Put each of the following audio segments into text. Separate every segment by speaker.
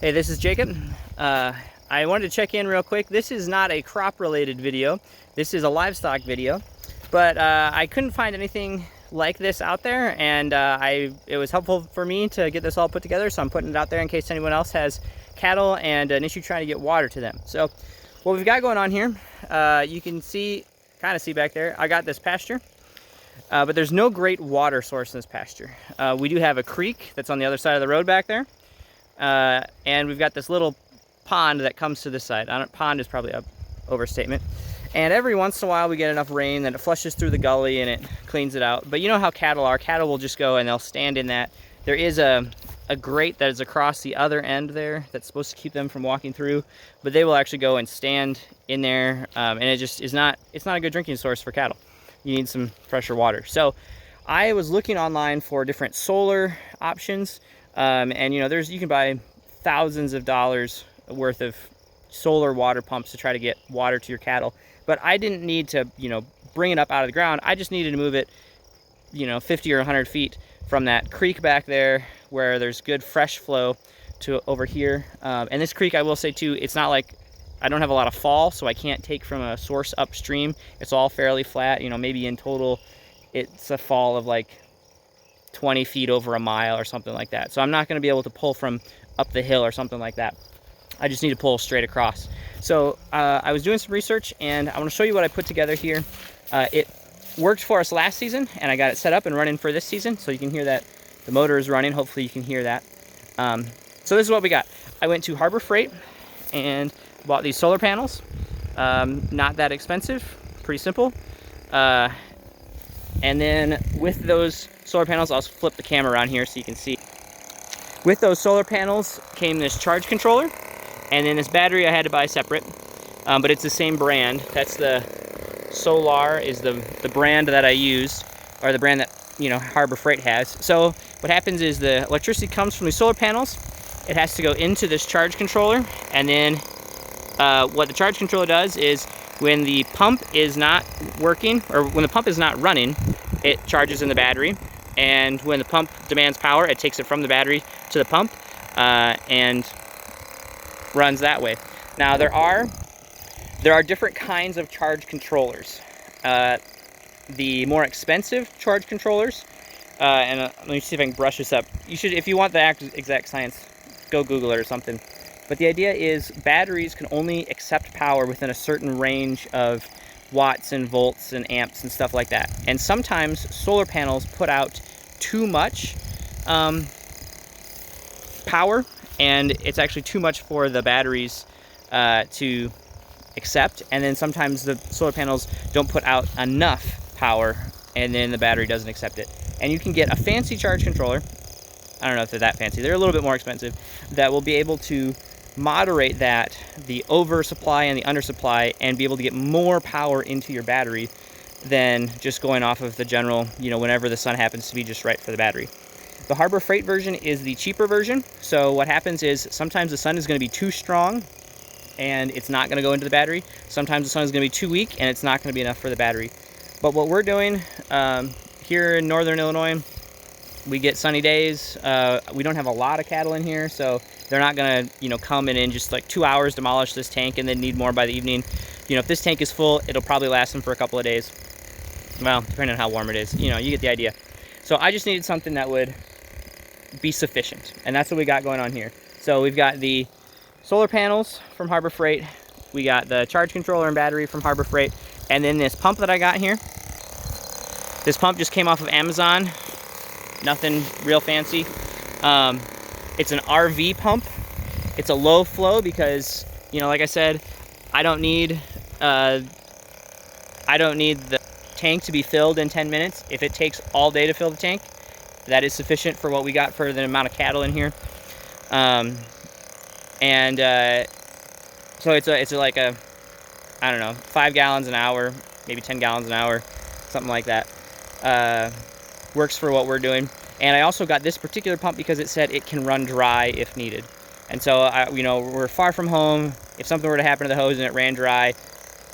Speaker 1: Hey, this is Jacob. I wanted to check in real quick. This is not a crop related video. This is a livestock video, but I couldn't find anything like this out there, and it was helpful for me to get this all put together, so I'm putting it out there in case anyone else has cattle and an issue trying to get water to them. So what we've got going on here, you can kind of see back there, I got this pasture. But there's no great water source in this pasture. We do have a creek that's on the other side of the road back there. And we've got this little pond that comes to this side. Pond is probably an overstatement. And every once in a while we get enough rain that it flushes through the gully and it cleans it out. But you know how cattle are. Cattle will just go and they'll stand in that. There is a grate that is across the other end there that's supposed to keep them from walking through. But they will actually go and stand in there. And it just is not, it's not a good drinking source for cattle. You need some fresher water. So I was looking online for different solar options. And you know, you can buy thousands of dollars worth of solar water pumps to try to get water to your cattle. But I didn't need to, you know, bring it up out of the ground. I just needed to move it, you know, 50 or 100 feet from that creek back there where there's good fresh flow to over here. And this creek, I will say too, it's not like, I don't have a lot of fall, so I can't take from a source upstream. It's all fairly flat, you know, maybe in total, it's a fall of like 20 feet over a mile or something like that. So I'm not going to be able to pull from up the hill or something like that. I just need to pull straight across. So I was doing some research, and I want to show you what I put together here. It worked for us last season, and I got it set up and running for this season. So you can hear that the motor is running. Hopefully you can hear that. So this is what we got. I went to Harbor Freight and bought these solar panels. Not that expensive, pretty simple. And then with those solar panels, I'll flip the camera around here so you can see. With those solar panels came this charge controller, and then this battery I had to buy separate, but it's the same brand. That's the Solar is the brand that I used, or the brand that, you know, Harbor Freight has. So what happens is the electricity comes from the solar panels. It has to go into this charge controller, and then what the charge controller does is when the pump is not working, or when the pump is not running, it charges in the battery. And when the pump demands power, it takes it from the battery to the pump and runs that way. Now there are different kinds of charge controllers. The more expensive charge controllers, and let me see if I can brush this up. You should, if you want the exact science, go Google it or something. But the idea is batteries can only accept power within a certain range of watts and volts and amps and stuff like that. And sometimes solar panels put out too much power, and it's actually too much for the batteries to accept. And then sometimes the solar panels don't put out enough power, and then the battery doesn't accept it. And you can get a fancy charge controller. I don't know if they're that fancy. They're a little bit more expensive. That will be able to moderate the oversupply and the undersupply, and be able to get more power into your battery than just going off of the general, you know, whenever the sun happens to be just right for the battery. The Harbor Freight version is the cheaper version. So what happens is sometimes the sun is going to be too strong and it's not going to go into the battery. Sometimes the sun is going to be too weak and it's not going to be enough for the battery. But what we're doing here in northern Illinois, we get sunny days. We don't have a lot of cattle in here, so they're not gonna, you know, come in just like 2 hours, demolish this tank, and then need more by the evening. You know, if this tank is full, it'll probably last them for a couple of days. Well, depending on how warm it is. You know, you get the idea. So I just needed something that would be sufficient, and that's what we got going on here. So we've got the solar panels from Harbor Freight. We got the charge controller and battery from Harbor Freight, and then this pump that I got here. This pump just came off of Amazon. Nothing real fancy. It's an RV pump. It's a low flow because, you know, like I said, I don't need the tank to be filled in 10 minutes. If it takes all day to fill the tank, that is sufficient for what we got for the amount of cattle in here. So it's like a, I don't know, 5 gallons an hour, maybe 10 gallons an hour, something like that. Works for what we're doing. And I also got this particular pump because it said it can run dry if needed. And so, you know, we're far from home. If something were to happen to the hose and it ran dry,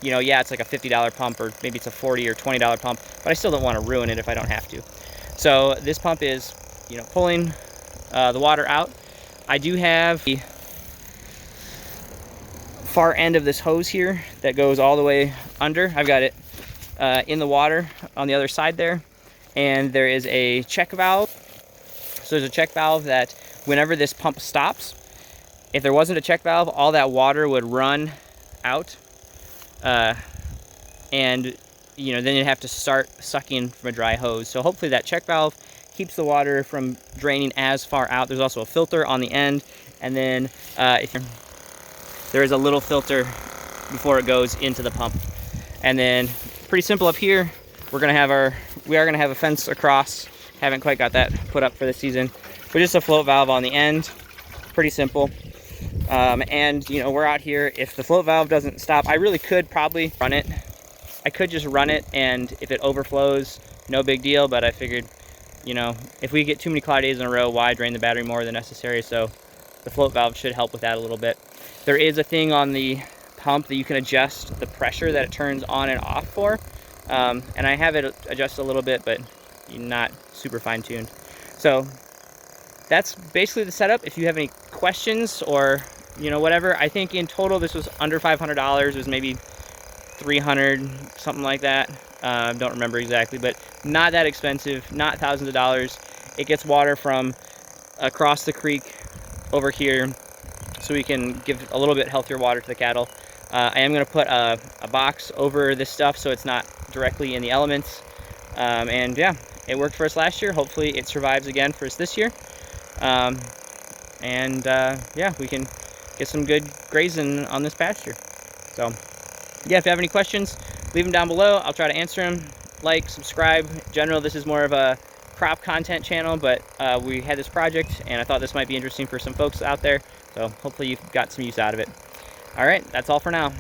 Speaker 1: you know, yeah, it's like a $50 pump, or maybe it's a $40 or $20 pump, but I still don't want to ruin it if I don't have to. So this pump is, you know, pulling the water out. I do have the far end of this hose here that goes all the way under. I've got it in the water on the other side there, and there is a check valve. So there's a check valve that whenever this pump stops, if there wasn't a check valve, all that water would run out, and you know, then you'd have to start sucking from a dry hose. So hopefully that check valve keeps the water from draining as far out. There's also a filter on the end, and then there is a little filter before it goes into the pump. And then pretty simple up here, we are gonna have a fence across. Haven't quite got that put up for the season, but just a float valve on the end. Pretty simple. And you know, we're out here. If the float valve doesn't stop, I really could probably run it. I could just run it, and if it overflows, no big deal. But I figured, you know, if we get too many cloudy days in a row, why drain the battery more than necessary? So the float valve should help with that a little bit. There is a thing on the pump that you can adjust the pressure that it turns on and off for. And I have it adjusted a little bit, but not super fine-tuned. So that's basically the setup. If you have any questions or, you know, whatever, I think in total this was under $500. It was maybe 300, something like that. Don't remember exactly, but not that expensive, not thousands of dollars. It gets water from across the creek over here, so we can give a little bit healthier water to the cattle. I am going to put a box over this stuff so it's not directly in the elements. And yeah, it worked for us last year. Hopefully it survives again for us this year. Yeah, we can get some good grazing on this pasture. So yeah, if you have any questions, leave them down below. I'll try to answer them. Like, subscribe. In general, this is more of a crop content channel, but we had this project and I thought this might be interesting for some folks out there. So hopefully you've got some use out of it. All right, that's all for now.